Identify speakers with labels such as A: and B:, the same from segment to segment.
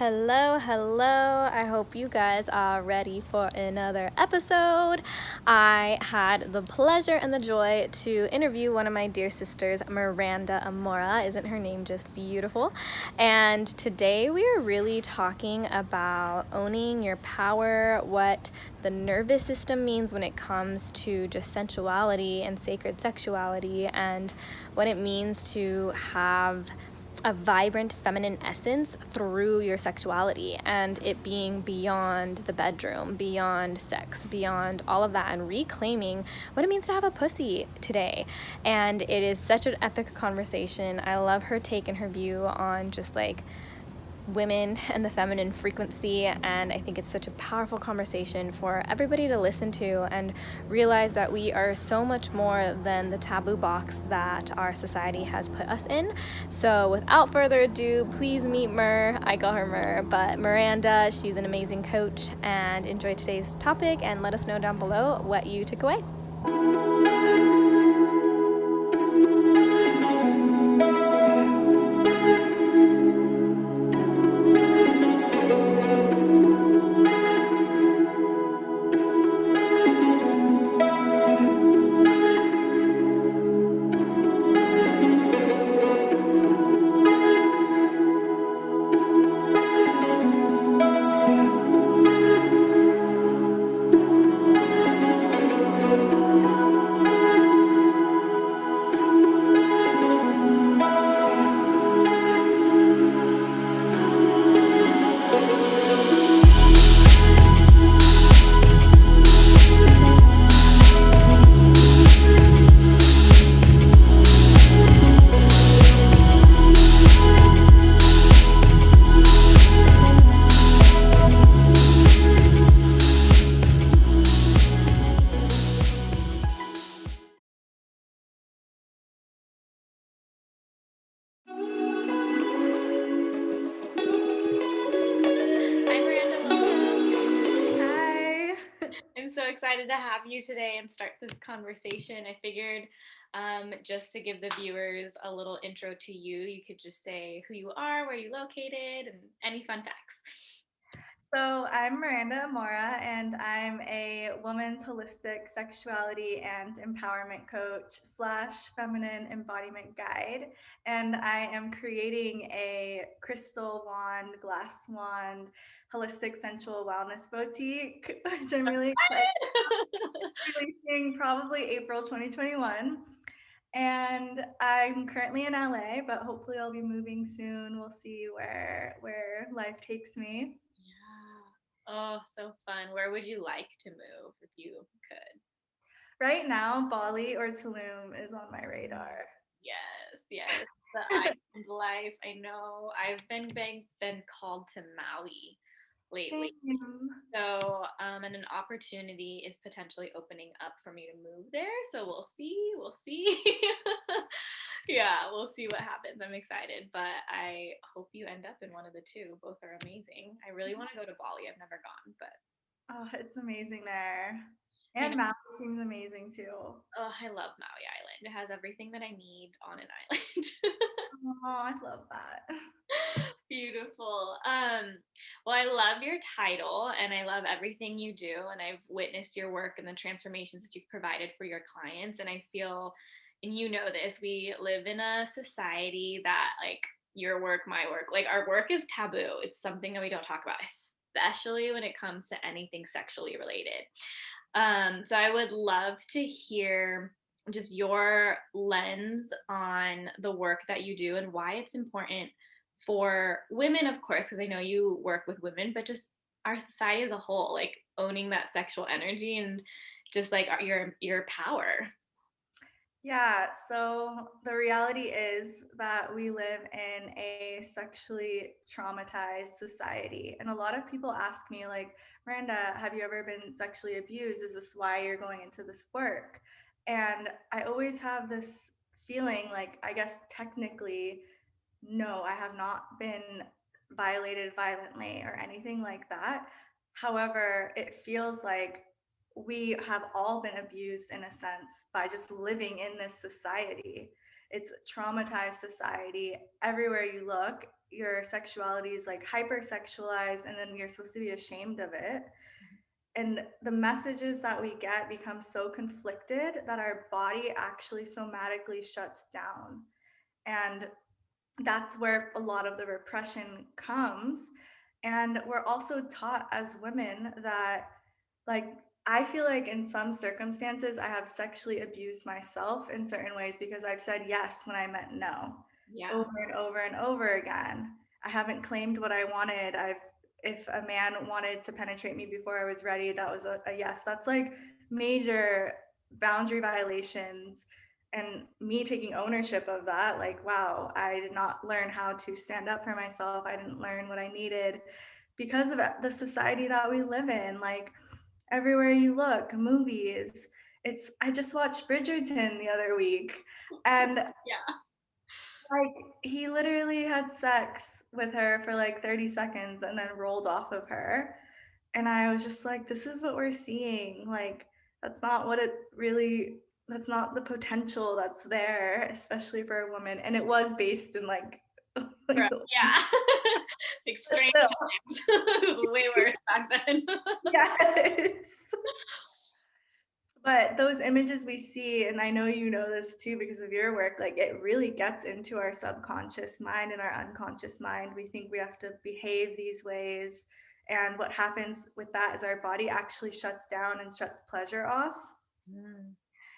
A: Hello, hello. I hope you guys are ready for another episode. I had the pleasure and the joy to interview one of my dear sisters, Miranda Amoura. Isn't her name just beautiful? And today we are really talking about owning your power, what the nervous system means when it comes to just sensuality and sacred sexuality, and what it means to have a vibrant feminine essence through your sexuality and it being beyond the bedroom, beyond sex, beyond all of that, and reclaiming what it means to have a pussy today. And it is such an epic conversation. I love her take and her view on just like women and the feminine frequency, and I think it's such a powerful conversation for everybody to listen to and realize that we are so much more than the taboo box that our society has put us in. So without further ado, please meet Mer. I call her Mer, but Miranda. She's an amazing coach, and enjoy today's topic and let us know down below what you took away. I'm so excited to have you today and start this conversation. I figured just to give the viewers a little intro to you, you could just say who you are, where you're located, and any fun facts.
B: So I'm Miranda Amoura, and I'm a woman's holistic sexuality and empowerment coach / feminine embodiment guide. And I am creating a crystal wand, glass wand, holistic sensual wellness boutique, which I'm really excited about, releasing probably April 2021. And I'm currently in LA, but hopefully I'll be moving soon. We'll see where life takes me.
A: Yeah. Oh, so fun. Where would you like to move if you could?
B: Right now, Bali or Tulum is on my radar.
A: Yes, yes. The island life. I know. I've been called to Maui lately.
B: Same.
A: So, and an opportunity is potentially opening up for me to move there. So we'll see. We'll see. Yeah, we'll see what happens. I'm excited, but I hope you end up in one of the two. Both are amazing. I really want to go to Bali. I've never gone, but
B: Oh, it's amazing there.
A: I know.
B: And Maui seems amazing too.
A: Oh, I love Maui Island. It has everything that I need on an island.
B: Oh, I love that.
A: Beautiful. Well, I love your title and I love everything you do. And I've witnessed your work and the transformations that you've provided for your clients. And I feel, and you know this, we live in a society that, like, your work, my work, like, our work is taboo. It's something that we don't talk about, especially when it comes to anything sexually related. So I would love to hear just your lens on the work that you do and why it's important for women, of course, because I know you work with women, but just our society as a whole, like owning that sexual energy and just like your power.
B: Yeah, so the reality is that we live in a sexually traumatized society. And a lot of people ask me, like, Miranda, have you ever been sexually abused? Is this why you're going into this work? And I always have this feeling like, I guess technically, no, I have not been violated violently or anything like that. However, it feels like we have all been abused in a sense by just living in this society. It's a traumatized society everywhere you look. your sexuality is like hypersexualized, and then you're supposed to be ashamed of it. And the messages that we get become so conflicted that our body actually somatically shuts down. And that's where a lot of the repression comes. And we're also taught as women that, like, I feel like in some circumstances I have sexually abused myself in certain ways because I've said yes when I meant no,
A: Yeah.
B: over and over and over again. I haven't claimed what I wanted. If a man wanted to penetrate me before I was ready, that was a yes. That's like major boundary violations, and me taking ownership of that. Like, wow, I did not learn how to stand up for myself. I didn't learn what I needed because of the society that we live in. Like, everywhere you look, movies. I just watched Bridgerton the other week, and
A: Yeah.
B: like, he literally had sex with her for like 30 seconds and then rolled off of her. And I was just like, this is what we're seeing. Like, that's not what it really, that's not the potential that's there, especially for a woman. And it was based in like, like
A: Right. Yeah. Like strange times. It was way worse back then.
B: yes. But those images we see, and I know you know this too because of your work, like it really gets into our subconscious mind and our unconscious mind. We think we have to behave these ways. And what happens with that is our body actually shuts down and shuts pleasure off.
A: Mm.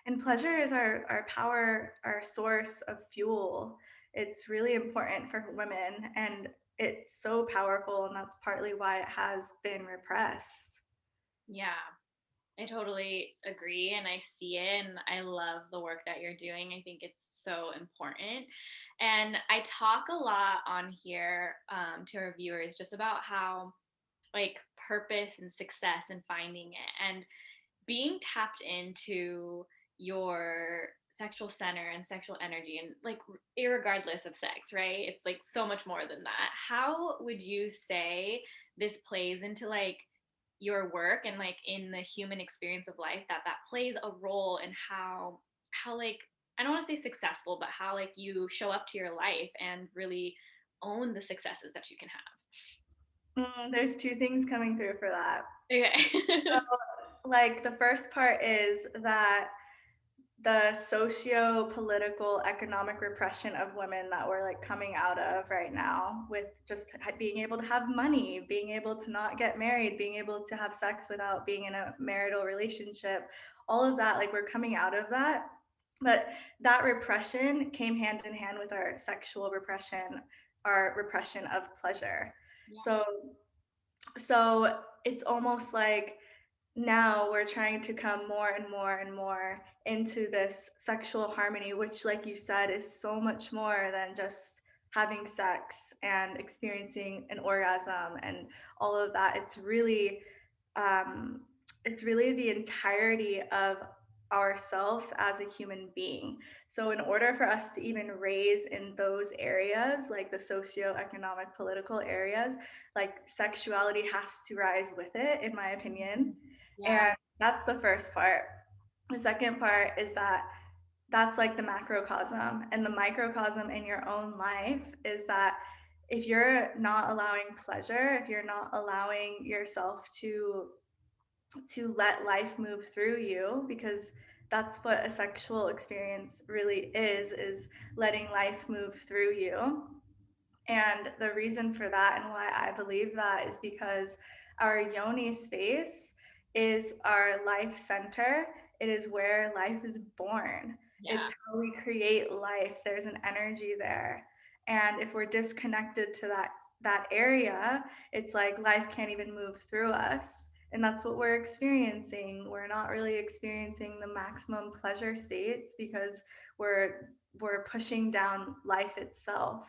B: And pleasure is our power, our source of fuel. It's really important for women, and it's so powerful. And that's partly why it has been repressed.
A: Yeah. I totally agree and I see it and I love the work that you're doing. I think it's so important. And I talk a lot on here to our viewers just about how like purpose and success and finding it and being tapped into your sexual center and sexual energy and like irregardless of sex, right? It's like so much more than that. How would you say this plays into like your work and like in the human experience of life that plays a role in how like I don't want to say successful, but how like you show up to your life and really own the successes that you can
B: There's two things coming through for that.
A: have. Okay.
B: Like, the first part is that the socio-political economic repression of women that we're like coming out of right now, with just being able to have money, being able to not get married, being able to have sex without being in a marital relationship, all of that, like we're coming out of that. But that repression came hand in hand with our sexual repression, our repression of pleasure.
A: Yeah.
B: So so it's almost like now we're trying to come more and more and more into this sexual harmony, which, like you said, is so much more than just having sex and experiencing an orgasm and all of that. Um, it's really the entirety of ourselves as a human being. So, in order for us to even raise in those areas, like the socio-economic, political areas, like sexuality has to rise with it, in my opinion.
A: Yeah.
B: And that's the first part. The second part is that that's like the macrocosm, and the microcosm in your own life is that if you're not allowing pleasure, if you're not allowing yourself to let life move through you, because that's what a sexual experience really is letting life move through you. And the reason for that and why I believe that is because our yoni space is our life center. It is where life is born.
A: Yeah.
B: It's how we create life. There's an energy there. And if we're disconnected to that area, it's like life can't even move through us. And that's what we're experiencing. We're not really experiencing the maximum pleasure states because we're pushing down life itself.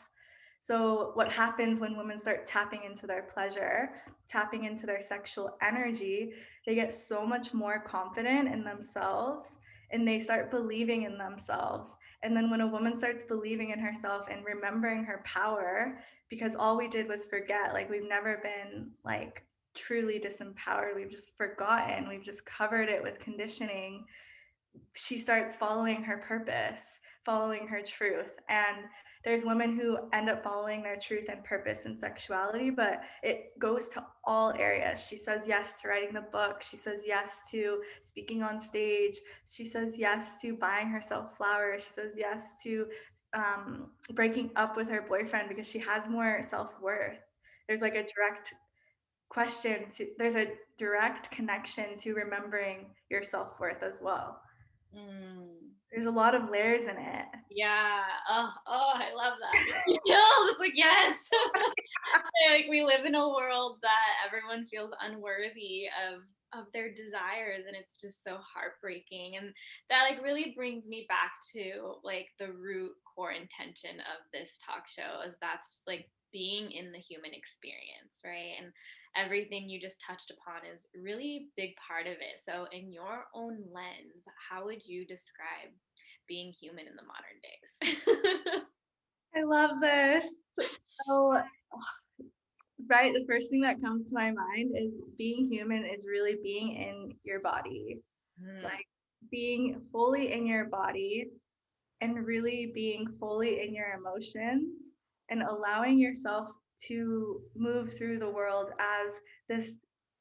B: So, what happens when women start tapping into their pleasure, tapping into their sexual energy, they get so much more confident in themselves and they start believing in themselves. And then, when a woman starts believing in herself and remembering her power, because all we did was forget, like, we've never been like truly disempowered, we've just forgotten, we've just covered it with conditioning. She starts following her purpose, following her truth. And there's women who end up following their truth and purpose and sexuality, but it goes to all areas. She says yes to writing the book. She says yes to speaking on stage. She says yes to buying herself flowers. She says yes to breaking up with her boyfriend because she has more self-worth. There's like a direct there's a direct connection to remembering your self-worth as well. There's a lot of layers in it.
A: Yeah. Oh, I love that. Me chills. It's like, yes. Like we live in a world that everyone feels unworthy of their desires, and it's just so heartbreaking. And that like really brings me back to like the root core intention of this talk show, is that's like being in the human experience, right? And everything you just touched upon is really big part of it. So in your own lens, how would you describe being human in the modern days?
B: I love this. So, right, the first thing that comes to my mind is being human is really being in your body, like being fully in your body and really being fully in your emotions and allowing yourself to move through the world as this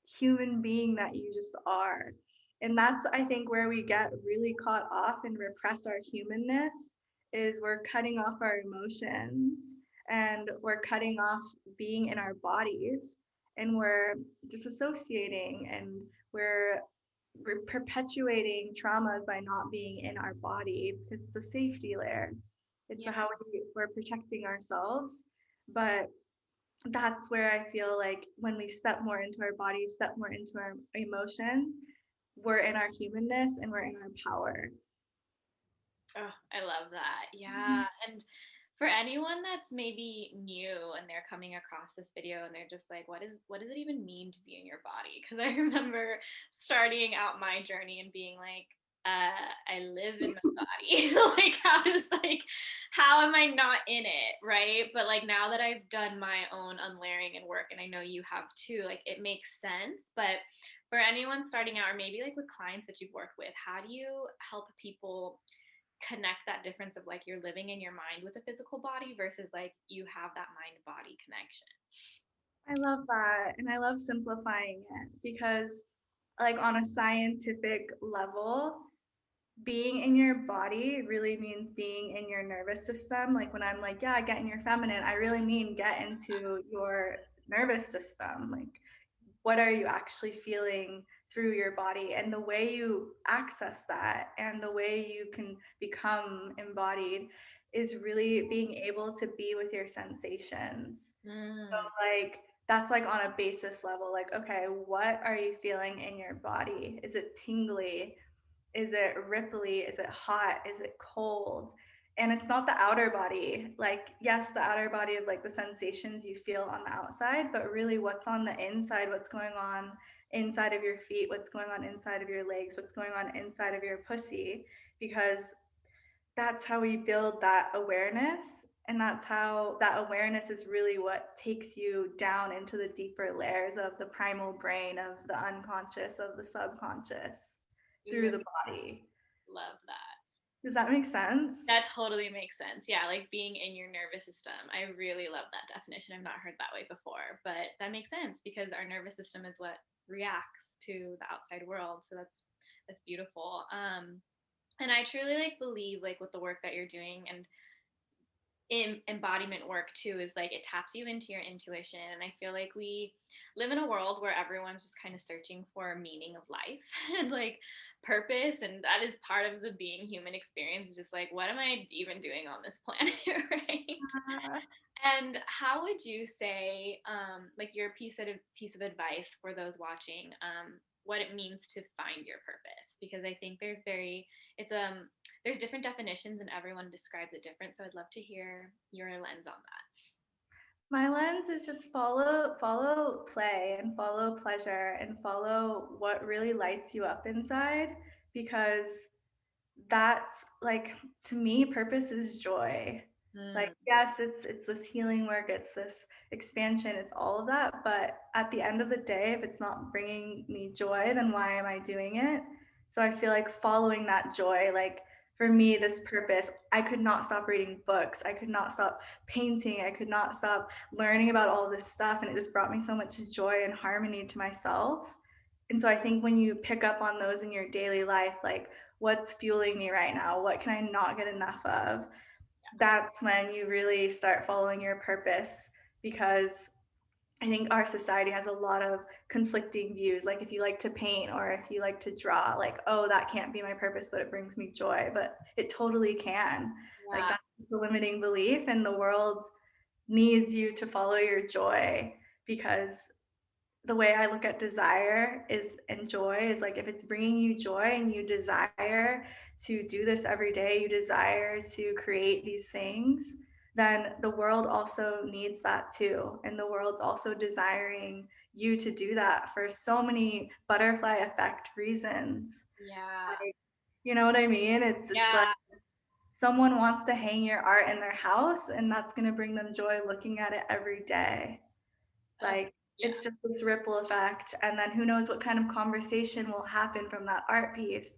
B: human being that you just are. And that's, I think, where we get really caught off and repress our humanness is we're cutting off our emotions and we're cutting off being in our bodies and we're disassociating and we're perpetuating traumas by not being in our body because it's a safety layer. It's how we're protecting ourselves. But that's where I feel like when we step more into our bodies, step more into our emotions, we're in our humanness and we're in our power.
A: Oh, I love that. Yeah. And for anyone that's maybe new and they're coming across this video and they're just like, what does it even mean to be in your body? Because I remember starting out my journey and being like, I live in my body. Like how am I not in it? Right. But like now that I've done my own unlayering and work, and I know you have too, like it makes sense. But for anyone starting out, or maybe like with clients that you've worked with, how do you help people connect that difference of like you're living in your mind with a physical body versus like you have that mind body connection?
B: I love that. And I love simplifying it because, like, on a scientific level, being in your body really means being in your nervous system. Like when I'm like, yeah, get in your feminine, I really mean get into your nervous system. Like, what are you actually feeling through your body? And the way you access that and the way you can become embodied is really being able to be with your sensations. So, like, that's like on a basis level, like, okay, what are you feeling in your body? Is it tingly? Is it ripply? Is it hot? Is it cold? And it's not the outer body. Like, yes, the outer body of like the sensations you feel on the outside, but really what's on the inside, what's going on inside of your feet, what's going on inside of your legs, what's going on inside of your pussy, because that's how we build that awareness. And that's how that awareness is really what takes you down into the deeper layers of the primal brain, of the unconscious, of the subconscious
A: Ooh,
B: through the body.
A: love that.
B: Does that make sense?
A: That totally makes sense. Yeah, like being in your nervous system. I really love that definition. I've not heard that way before, but that makes sense because our nervous system is what reacts to the outside world. So that's beautiful. And I truly like believe like with the work that you're doing and in embodiment work too is like it taps you into your intuition. And I feel like we live in a world where everyone's just kind of searching for meaning of life and like purpose, and that is part of the being human experience, just like what am I even doing on this planet? Right.
B: Uh,
A: And how would you say, like your piece of advice for those watching, what it means to find your purpose? Because I think it's there's different definitions and everyone describes it different. So I'd love to hear your lens on that.
B: my lens is just follow play and follow pleasure and follow what really lights you up inside, because that's like, to me, purpose is joy. Like, yes, it's this healing work, it's this expansion, it's all of that, but at the end of the day, if it's not bringing me joy, then why am I doing it? So I feel like following that joy, like for me, this purpose, I could not stop reading books. I could not stop painting. I could not stop learning about all this stuff. And it just brought me so much joy and harmony to myself. And so I think when you pick up on those in your daily life, like what's fueling me right now? What can I not get enough of? That's when you really start following your purpose, because I think our society has a lot of conflicting views. Like if you like to paint or if you like to draw, like, oh, that can't be my purpose, but it brings me joy. But it totally can. Like
A: Yeah.
B: that's just a limiting belief, and the world needs you to follow your joy, because the way I look at desire is and joy is like if it's bringing you joy and you desire to do this every day, you desire to create these things, then the world also needs that too. And the world's also desiring you to do that for so many butterfly effect reasons.
A: Yeah.
B: Like, you know what I mean? It's like
A: Yeah.
B: someone wants to hang your art in their house and that's going to bring them joy looking at it every day.
A: Uh,
B: Like
A: yeah.
B: it's just this ripple effect. And then who knows what kind of conversation will happen from that art piece,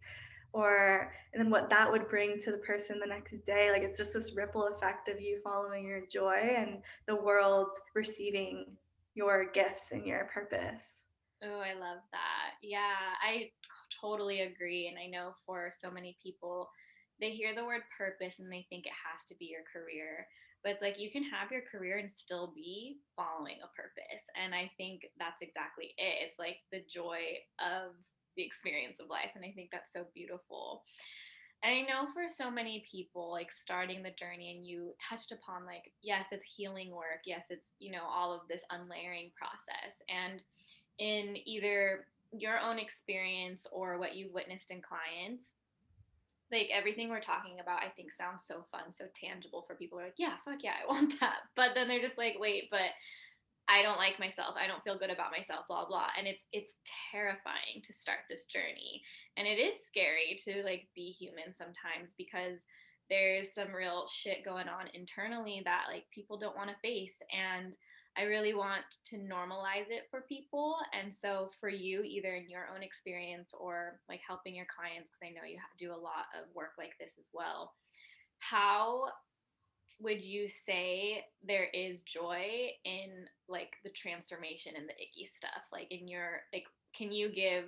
B: or and then what that would bring to the person the next day. Like it's just this ripple effect of you following your joy and the world receiving your gifts and your purpose.
A: Oh, I love that. Yeah, I totally agree. And I know for so many people, they hear the word purpose and they think it has to be your career. But it's like you can have your career and still be following a purpose. And I think that's exactly it. It's like the joy of the experience of life. And I think that's so beautiful. And I know for so many people, like starting the journey, and you touched upon, like, yes, it's healing work. Yes, it's, all of this unlayering process. And in either your own experience or what you've witnessed in clients, like everything we're talking about, I think sounds so fun, so tangible for people who are like, yeah, fuck yeah, I want that. But then they're just like, wait, but I don't like myself. I don't feel good about myself, blah blah. And it's terrifying to start this journey. And it is scary to like be human sometimes because there's some real shit going on internally that like people don't want to face, and I really want to normalize it for people. And so for you, either in your own experience or like helping your clients, because I know you do a lot of work like this as well, how would you say there is joy in like the transformation and the icky stuff, like in your, like, can you give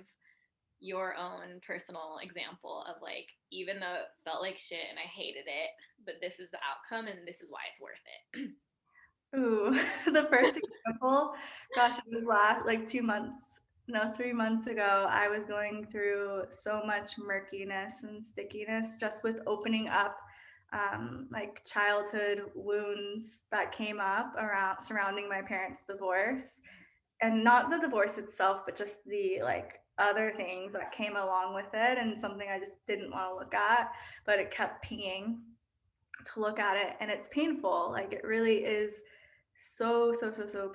A: your own personal example of like, even though it felt like shit and I hated it, but this is the outcome and this is why it's worth it?
B: Ooh, the first example, gosh, it was last like 2 months, no, 3 months ago. I was going through so much murkiness and stickiness just with opening up, like childhood wounds that came up around surrounding my parents' divorce, and not the divorce itself, but just the like other things that came along with it, and something I just didn't want to look at, but it kept pinging to look at it, and it's painful. Like it really is so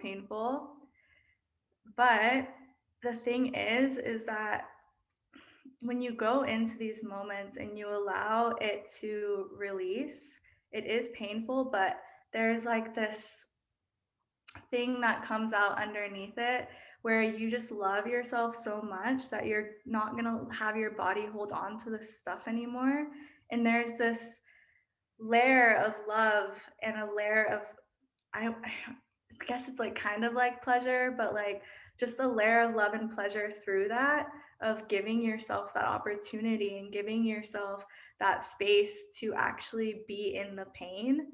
B: painful. But the thing is that when you go into these moments and you allow it to release, it is painful, but there's like this thing that comes out underneath it where you just love yourself so much that you're not going to have your body hold on to this stuff anymore. And there's this layer of love and a layer of I guess it's like kind of like pleasure, but like just a layer of love and pleasure through that, of giving yourself that opportunity and giving yourself that space to actually be in the pain.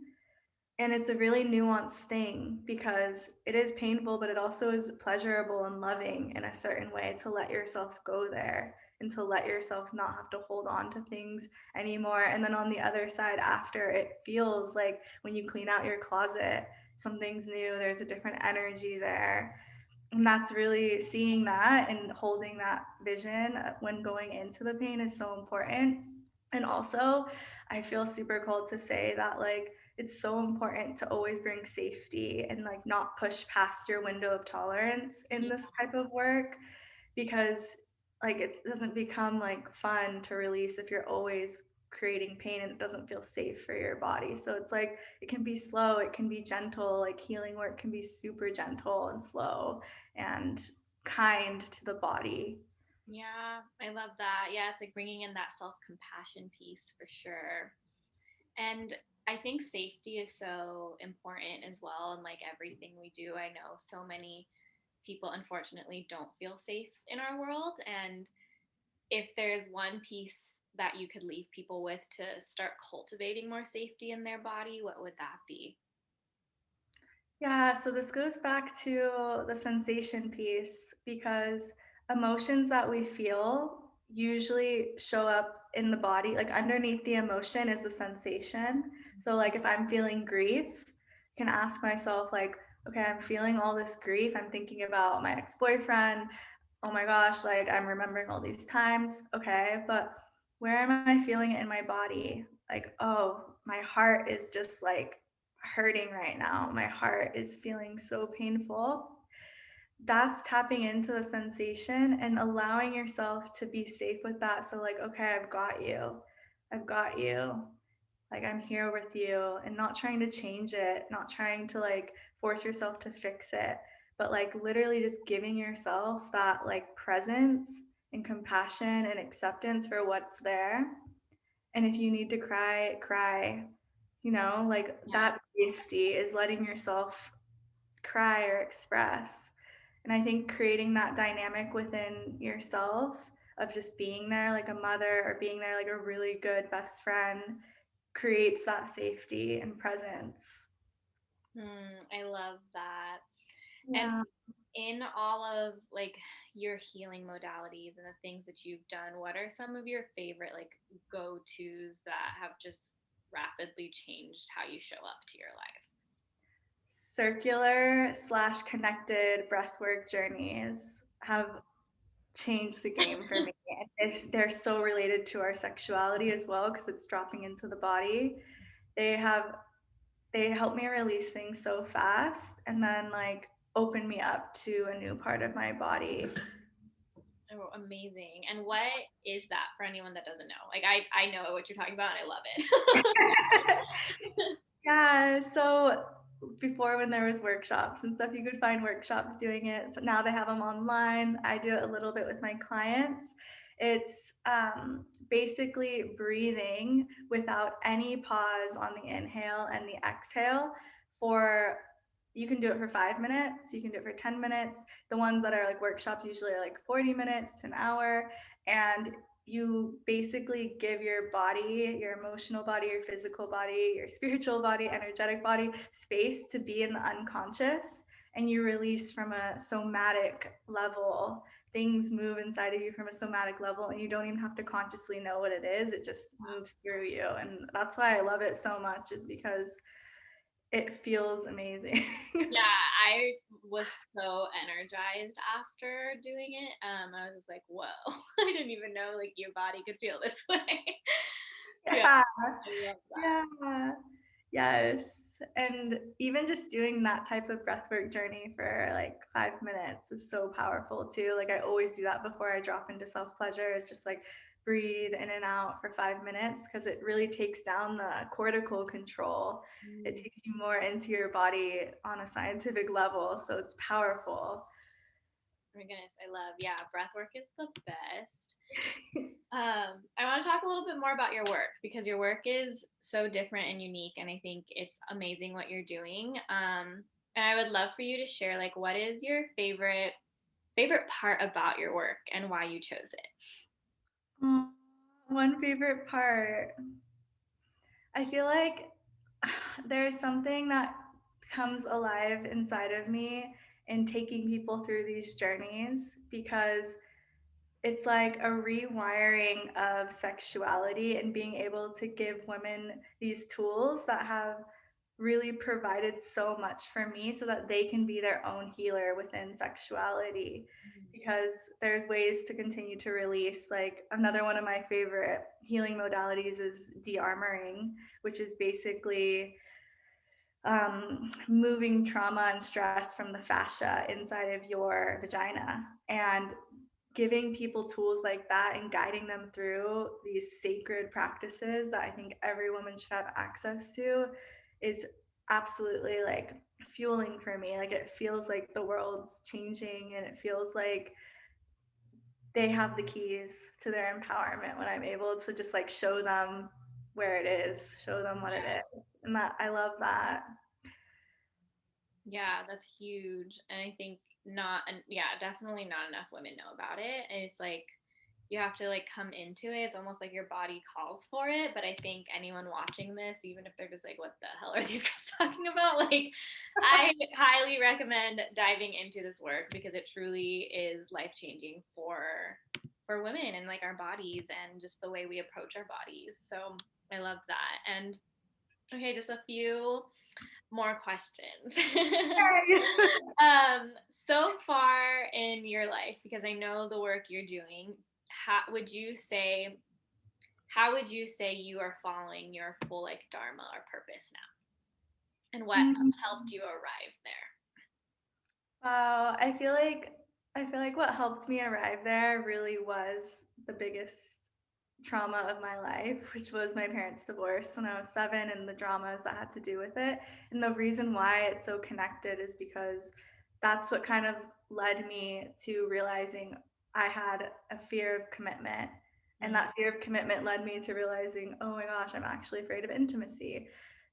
B: And it's a really nuanced thing because it is painful, but it also is pleasurable and loving in a certain way to let yourself go there and to let yourself not have to hold on to things anymore. And then on the other side, after, it feels like when you clean out your closet, something's new, there's a different energy there. And that's really seeing that and holding that vision when going into the pain is so important. And also, I feel super called to say that like it's so important to always bring safety and like not push past your window of tolerance in
A: Yeah.
B: this type of work, because like it doesn't become like fun to release if you're always creating pain and it doesn't feel safe for your body. So it's like it can be slow, it can be gentle, like healing work can be super gentle and slow and kind to the body.
A: Yeah, I love that. Yeah, it's like bringing in that self compassion piece for sure. And I think safety is so important as well in like everything we do. I know so many people unfortunately don't feel safe in our world. And if there's one piece that you could leave people with to start cultivating more safety in their body, what would that be?
B: Yeah, so this goes back to the sensation piece because emotions that we feel usually show up in the body. Like underneath the emotion is the sensation. So like if I'm feeling grief, I can ask myself like, okay, I'm feeling all this grief. I'm thinking about my ex-boyfriend. Oh my gosh, like I'm remembering all these times. Okay, but where am I feeling it in my body? Like, oh, my heart is just like hurting right now. My heart is feeling so painful. That's tapping into the sensation and allowing yourself to be safe with that. So, like, okay, I've got you. I've got you. Like, I'm here with you and not trying to change it, not trying to like force yourself to fix it, but like literally just giving yourself that like presence and compassion and acceptance for what's there. And if you need to cry, cry. Like
A: Yeah.
B: that safety is letting yourself cry or express. And I think creating that dynamic within yourself of just being there like a mother or being there like a really good best friend creates that safety and presence.
A: I love that. And
B: Yeah.
A: in all of like your healing modalities and the things that you've done, what are some of your favorite like go-tos that have just rapidly changed how you show up to your life?
B: Circular/connected breathwork journeys have changed the game for me. They're so related to our sexuality as well because it's dropping into the body. They have they help me release things so fast and then like open me up to a new part of my body.
A: Oh, amazing. And what is that for anyone that doesn't know? Like I know what you're talking about and I love it.
B: Yeah, so before when there was workshops and stuff, you could find workshops doing it. So now they have them online. I do it a little bit with my clients. It's basically breathing without any pause on the inhale and the exhale for you can do it for 5 minutes, you can do it for 10 minutes. The ones that are like workshops usually are like 40 minutes to an hour. And you basically give your body, your emotional body, your physical body, your spiritual body, energetic body space to be in the unconscious, and you release from a somatic level. Things move inside of you from a somatic level and you don't even have to consciously know what it is. It just moves through you. And that's why I love it so much, is because it feels amazing.
A: Yeah, I was so energized after doing it. I was just like, whoa, I didn't even know like your body could feel this way. Yeah,
B: Yeah.
A: I love that.
B: Yeah. Yes. And even just doing that type of breathwork journey for like 5 minutes is so powerful too. Like I always do that before I drop into self pleasure. It's just like breathe in and out for 5 minutes because it really takes down the cortical control. It
A: Mm,
B: takes you more into your body on a scientific level. So it's powerful.
A: oh my goodness, I love. Yeah, breath work is the best. I want to talk a little bit more about your work because your work is so different and unique, and I think it's amazing what you're doing. And I would love for you to share like what is your favorite part about your work and why you chose it.
B: One favorite part. I feel like there's something that comes alive inside of me in taking people through these journeys because it's like a rewiring of sexuality and being able to give women these tools that have really provided so much for me so that they can be their own healer within sexuality, because there's ways to continue to release. Like another one of my favorite healing modalities is de-armoring, which is basically moving trauma and stress from the fascia inside of your vagina and giving people tools like that and guiding them through these sacred practices that I think every woman should have access to is absolutely like fueling for me. Like it feels like the world's changing and it feels like they have the keys to their empowerment when I'm able to just like show them where it is, show them what it
A: Yeah.
B: is. And that I love that.
A: Yeah, that's huge. And I think not, and yeah, definitely not enough women know about it. And it's like you have to like come into it. It's almost like your body calls for it. But I think anyone watching this, even if they're just like, what the hell are these guys talking about? Like, I highly recommend diving into this work because it truly is life changing for women and like our bodies and just the way we approach our bodies. So I love that. And okay, just a few more questions.
B: Yay.
A: So far in your life, because I know the work you're doing, how would you say how would you say you are following your full like dharma or purpose now? And what
B: Mm.
A: helped you arrive there?
B: Wow, I feel like what helped me arrive there really was the biggest trauma of my life, which was my parents' divorce when I was 7 and the dramas that had to do with it. And the reason why it's so connected is because that's what kind of led me to realizing I had a fear of commitment. And
A: Mm,
B: that fear of commitment led me to realizing, oh my gosh, I'm actually afraid of intimacy.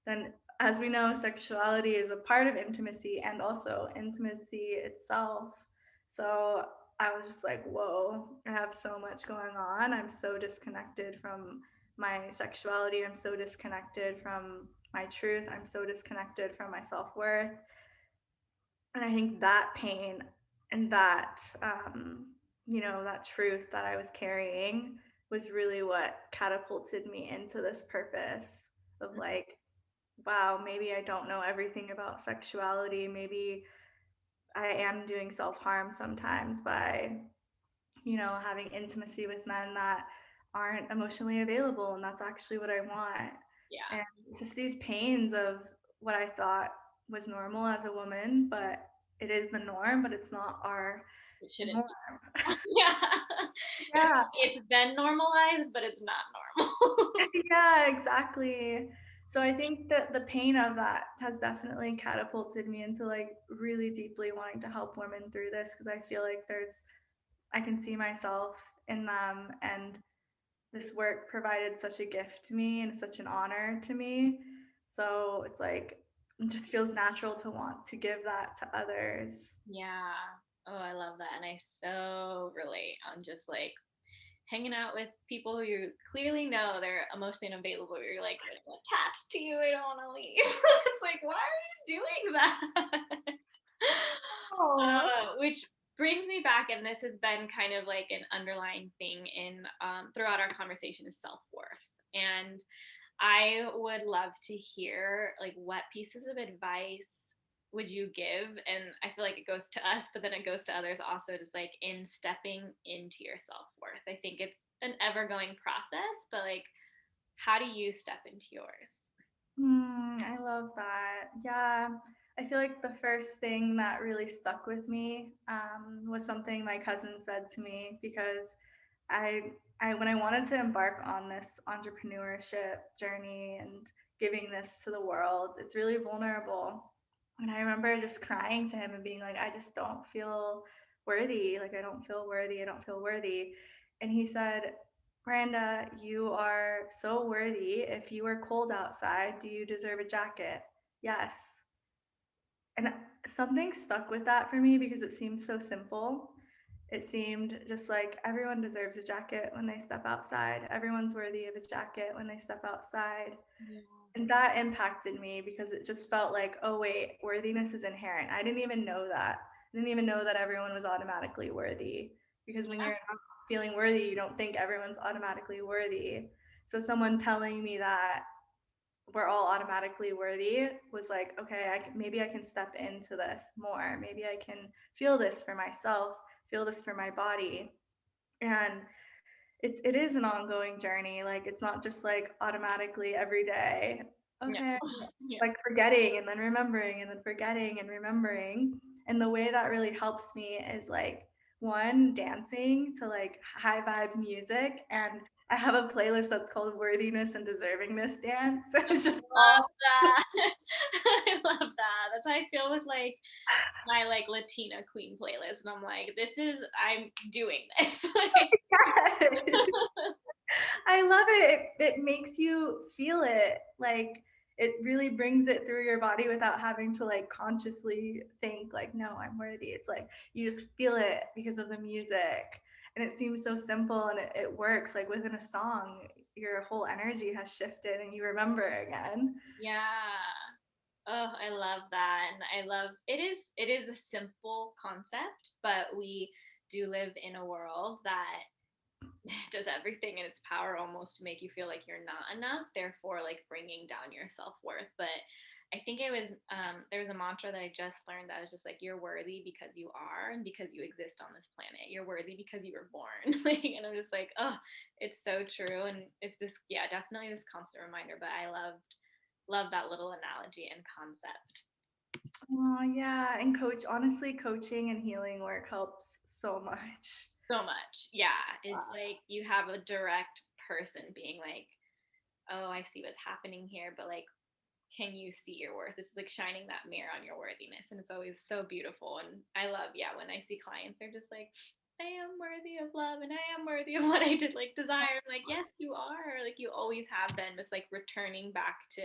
B: Then, as we know, sexuality is a part of intimacy and also intimacy itself. So I was just like, whoa, I have so much going on. I'm so disconnected from my sexuality. I'm so disconnected from my truth. I'm so disconnected from my self worth. And I think that pain and that, that truth that I was carrying was really what catapulted me into this purpose of like, wow, maybe I don't know everything about sexuality. Maybe I am doing self harm sometimes by having intimacy with men that aren't emotionally available. And that's actually what I want.
A: yeah,
B: And just these pains of what I thought was normal as a woman, but it is the norm, but it's not our
A: it shouldn't
B: norm.
A: be. Yeah,
B: Yeah.
A: it's been normalized, but it's not normal.
B: Yeah, exactly. So I think that the pain of that has definitely catapulted me into like really deeply wanting to help women through this because I feel like I can see myself in them, and this work provided such a gift to me and such an honor to me. So it's like, it just feels natural to want to give that to others.
A: Yeah. Oh, I love that. And I so relate on just like hanging out with people who you clearly know they're emotionally unavailable. You're like, I'm attached to you. I don't want to leave. It's like, why are you doing that?
B: Oh.
A: Which brings me back, and this has been kind of like an underlying thing in throughout our conversation is self worth. And I would love to hear like what pieces of advice would you give? And I feel like it goes to us, but then it goes to others also, just like in stepping into your self worth. I think it's an ever going process, but like, how do you step into yours?
B: I love that. Yeah. I feel like the first thing that really stuck with me was something my cousin said to me because I, when I wanted to embark on this entrepreneurship journey and giving this to the world, it's really vulnerable. And I remember just crying to him and being like, I just don't feel worthy. Like, I don't feel worthy. I don't feel worthy. And he said, Miranda, you are so worthy. If you were cold outside, do you deserve a jacket? Yes. And something stuck with that for me because it seemed so simple. It seemed just like everyone deserves a jacket when they step outside. Everyone's worthy of a jacket when they step outside.
A: Yeah.
B: And that impacted me because it just felt like, oh, wait, worthiness is inherent. I didn't even know that. I didn't even know that everyone was automatically worthy because when
A: Yeah.
B: you're not feeling worthy, you don't think everyone's automatically worthy. So someone telling me that we're all automatically worthy was like, okay, maybe I can step into this more. Maybe I can feel this for myself, feel this for my body. And it is an ongoing journey. Like it's not just like automatically every day.
A: Yeah.
B: Okay,
A: Yeah.
B: like forgetting and then remembering and then forgetting and remembering. And the way that really helps me is like one dancing to like high vibe music and I have a playlist that's called Worthiness and Deservingness Dance. It's just
A: Love
B: all
A: that. I love that. That's how I feel with like my like Latina Queen playlist. And I'm like, I'm doing this. Like,
B: yes. I love it. It makes you feel it. Like it really brings it through your body without having to like consciously think like, no, I'm worthy. It's like you just feel it because of the music. And it seems so simple and it works. Like within a song, your whole energy has shifted and you remember again.
A: yeah. Oh, I love that. And I love it is a simple concept, but we do live in a world that does everything in its power almost to make you feel like you're not enough, therefore like bringing down your self-worth. But I think it was there was a mantra that I just learned that was just like you're worthy because you are and because you exist on this planet. You're worthy because you were born. Like, and I'm just like, oh, it's so true. And it's this, yeah, definitely this constant reminder. But I love that little analogy and concept
B: Oh yeah. And honestly, coaching and healing work helps so much.
A: so much. Yeah, it's like you have a direct person being like, oh, I see what's happening here, but like, can you see your worth? It's like shining that mirror on your worthiness, and it's always so beautiful. And I love, yeah, when I see clients, they're just like, I am worthy of love, and I am worthy of what I did like desire. I'm like, yes, you are. Like you always have been. It's like returning back to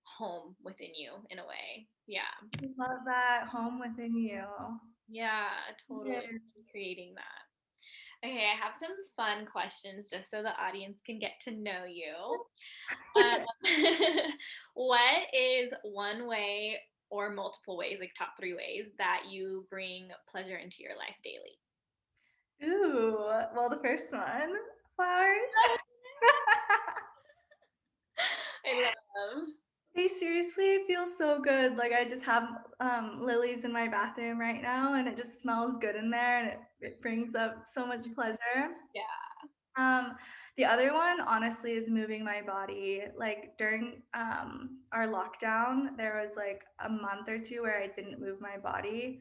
A: home within you in a way. Yeah.
B: I love that home within you.
A: Yeah, totally.
B: Yes.
A: Creating that. Okay, I have some fun questions just so the audience can get to know you. What is one way or multiple ways, like top three ways, that you bring pleasure into your life daily?
B: Ooh, well, the first one, flowers.
A: I love.
B: They seriously feel so good. Like I just have lilies in my bathroom right now, and it just smells good in there, and it brings up so much pleasure.
A: Yeah.
B: Um, the other one, honestly, is moving my body. Like during our lockdown, there was like a month or two where I didn't move my body,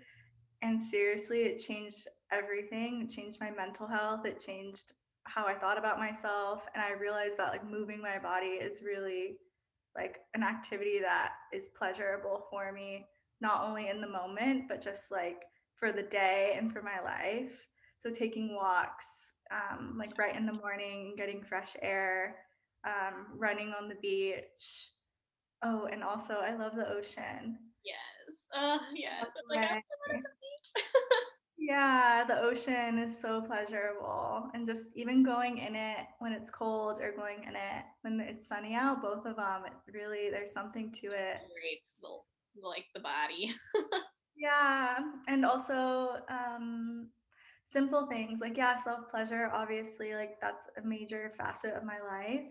B: and seriously, it changed everything. It changed my mental health. It changed how I thought about myself. And I realized that like moving my body is really like an activity that is pleasurable for me, not only in the moment, but just like for the day and for my life. So taking walks, like right in the morning, getting fresh air, running on the beach. Oh, and also I love the ocean.
A: Yes. Oh, yes. I'm like, I
B: Way.
A: want to go to the beach.
B: Yeah, the ocean is so pleasurable. And just even going in it when it's cold or going in it when it's sunny out, both of them, it really, there's something to it.
A: Great. Like the body.
B: Yeah. And also, simple things like, yeah, self pleasure, obviously, like that's a major facet of my life.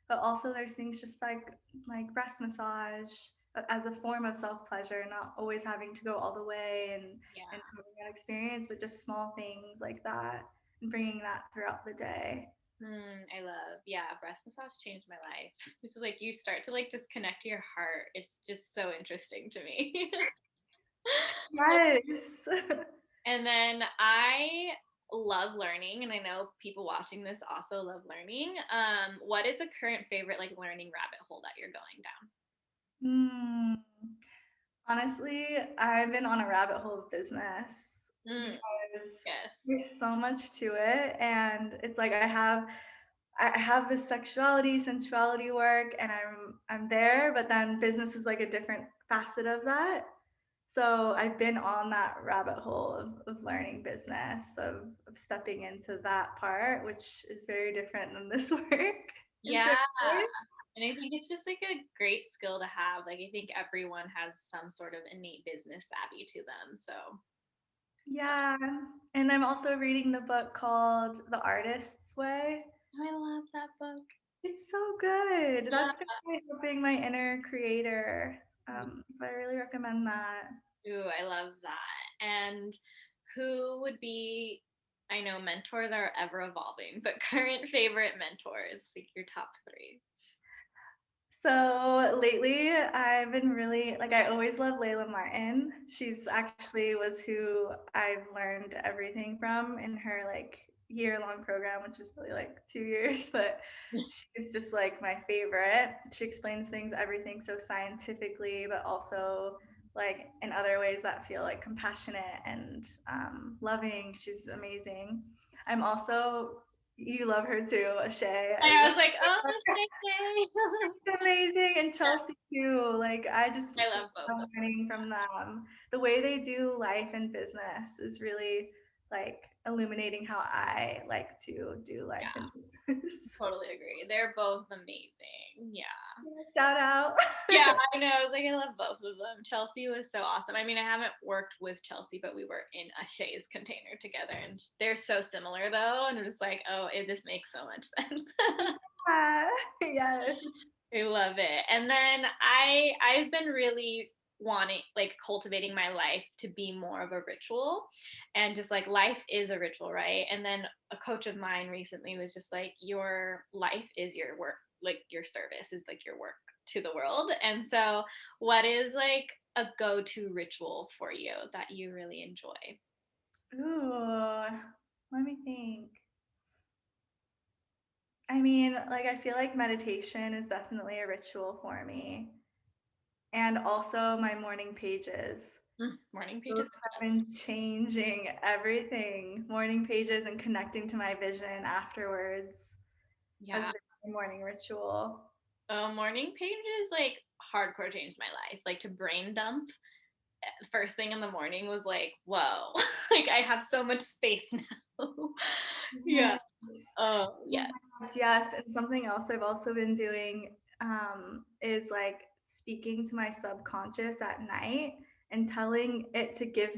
B: But also, there's things just like breast massage as a form of self pleasure, not always having to go all the way and
A: Yeah.
B: having that experience, but just small things like that and bringing that throughout the day.
A: I love, yeah, breast massage changed my life. It's just like you start to like just connect to your heart. It's just so interesting to me.
B: Yes.
A: And then I love learning, and I know people watching this also love learning. What is a current favorite like learning rabbit hole that you're going down?
B: Hmm. Honestly, I've been on a rabbit hole of business
A: Mm,
B: because
A: yes.
B: there's so much to it, and it's like I have this sexuality, sensuality work, and I'm there, but then business is like a different facet of that. So I've been on that rabbit hole of learning business, of stepping into that part, which is very different than this work in
A: Yeah.
B: certain ways.
A: And I think it's just like a great skill to have. Like I think everyone has some sort of innate business savvy to them. So
B: Yeah, and I'm also reading the book called The Artist's Way.
A: I love that book.
B: It's so good.
A: Yeah.
B: That's been helping my inner creator. So I really recommend that.
A: Ooh, I love that. And who would be, I know mentors are ever evolving, but current favorite mentors, like your top three?
B: So lately, I've been really like I always love Layla Martin. She's actually was who I've learned everything from in her like year-long program, which is really like 2 years, but she's just like my favorite. She explains things, everything so scientifically, but also like in other ways that feel like compassionate and loving. She's amazing. I'm also you love her too, Shay.
A: I was like, oh, Shay.
B: Amazing, and Chelsea too. Like I just
A: I love both
B: love
A: of
B: learning from them. The way they do life and business is really like illuminating how I like to do life and
A: them.
B: business.
A: Totally agree. They're both amazing. Yeah.
B: Shout out.
A: Yeah, I know. I was like, I love both of them. Chelsea was so awesome. I mean, I haven't worked with Chelsea, but we were in a Shay's container together, and they're so similar though. And I'm just like, oh, this makes so much sense.
B: Yes.
A: I love it. And then I've been really wanting like cultivating my life to be more of a ritual, and just like life is a ritual, right? And then a coach of mine recently was just like, your life is your work, like your service is like your work to the world. And so what is like a go-to ritual for you that you really enjoy?
B: Ooh, let me think. I mean, like I feel like meditation is definitely a ritual for me. And also my morning pages.
A: Morning
B: Those
A: pages.
B: have been changing everything. Morning pages and connecting to my vision afterwards has
A: Yeah.
B: been my morning ritual.
A: Morning pages like hardcore changed my life. Like to brain dump first thing in the morning was like, whoa, like I have so much space now. Yeah.
B: Yes.
A: Oh,
B: Oh
A: yeah.
B: my gosh, yes. And something else I've also been doing is like speaking to my subconscious at night and telling it to give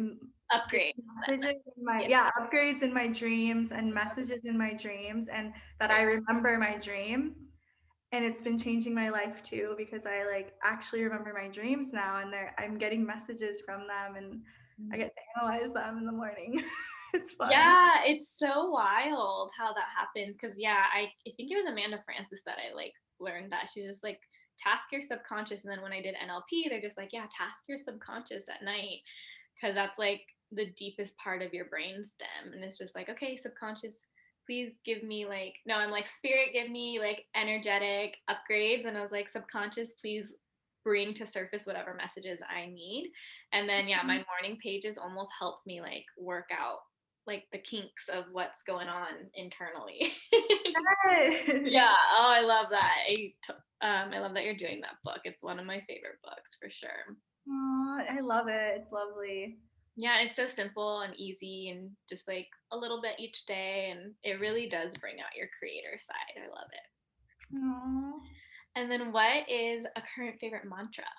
A: Upgrade.
B: messages in my
A: Yeah.
B: upgrades in my dreams and messages in my dreams, and that I remember my dream. And it's been changing my life too, because I like actually remember my dreams now, and I'm getting messages from them, and I get to analyze them in the morning. It's fun.
A: Yeah, it's so wild how that happens. Cause yeah, I think it was Amanda Francis that I like learned that. She's just like, task your subconscious. And then when I did NLP, they're just like, yeah, task your subconscious at night. Cause that's like the deepest part of your brain stem. And it's just like, okay, subconscious, please give me like, no, I'm like, spirit, give me like energetic upgrades. And I was like, subconscious, please bring to surface whatever messages I need. And then yeah, my morning pages almost helped me like work out like the kinks of what's going on internally.
B: Yes.
A: Yeah. Oh, I love that. I love that you're doing that book. It's one of my favorite books for sure.
B: Aw, I love it. It's lovely.
A: Yeah, it's so simple and easy and just like a little bit each day. And it really does bring out your creator side. I love it.
B: Aw.
A: And then what is a current favorite mantra?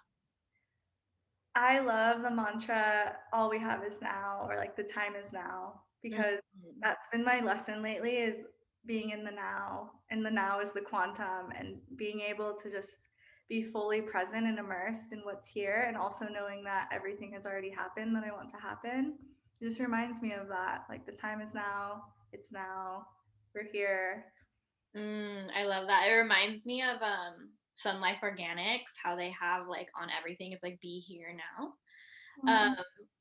B: I love the mantra, all we have is now, or like the time is now, because
A: Mm-hmm.
B: that's been my lesson lately is being in the now. And the now is the quantum, and being able to just be fully present and immersed in what's here, and also knowing that everything has already happened that I want to happen. It just reminds me of that. Like the time is now, it's now, we're here.
A: I love that. It reminds me of Sun Life Organics, how they have like on everything, it's like be here now.
B: Aw.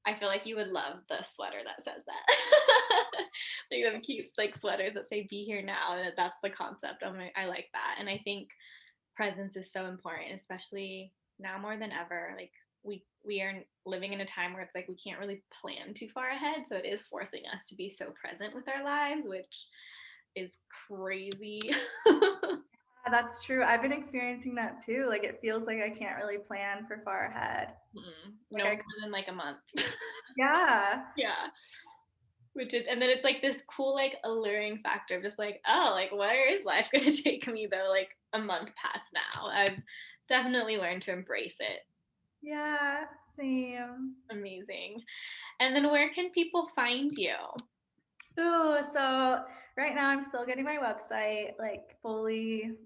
A: I feel like you would love the sweater that says that. Like them cute like sweaters that say be here now. And that's the concept. I like that. And I think presence is so important, especially now more than ever. Like we are living in a time where it's like we can't really plan too far ahead. So it is forcing us to be so present with our lives, which is crazy.
B: Yeah, that's true. I've been experiencing that too. Like it feels like I can't really plan for far ahead.
A: No
B: Like
A: more
B: I,
A: than like a month.
B: yeah.
A: Yeah. Which is, and then it's like this cool, like alluring factor of just like, oh, like where is life going to take me though? Like a month past now. I've definitely learned to embrace it.
B: Yeah, same.
A: Amazing. And then where can people find you?
B: Ooh, so right now I'm still getting my website like fully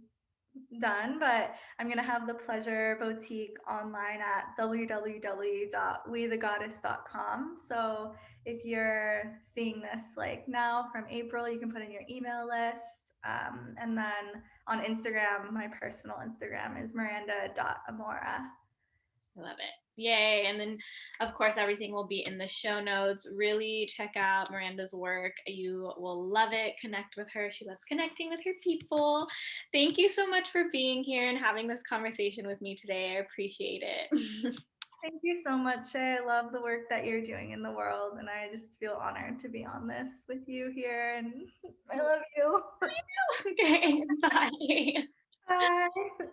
B: done, but I'm gonna have the Pleasure Boutique online at www.wethegoddess.com. So if you're seeing this like now from April, you can put in your email list. And then on Instagram, my personal Instagram is Miranda.Amoura.
A: I love it. Yay. And then, of course, everything will be in the show notes. Really check out Miranda's work. You will love it. Connect with her. She loves connecting with her people. Thank you so much for being here and having this conversation with me today. I appreciate it.
B: Thank you so much, Shay. I love the work that you're doing in the world, and I just feel honored to be on this with you here, and I love you.
A: Okay, bye.
B: Bye.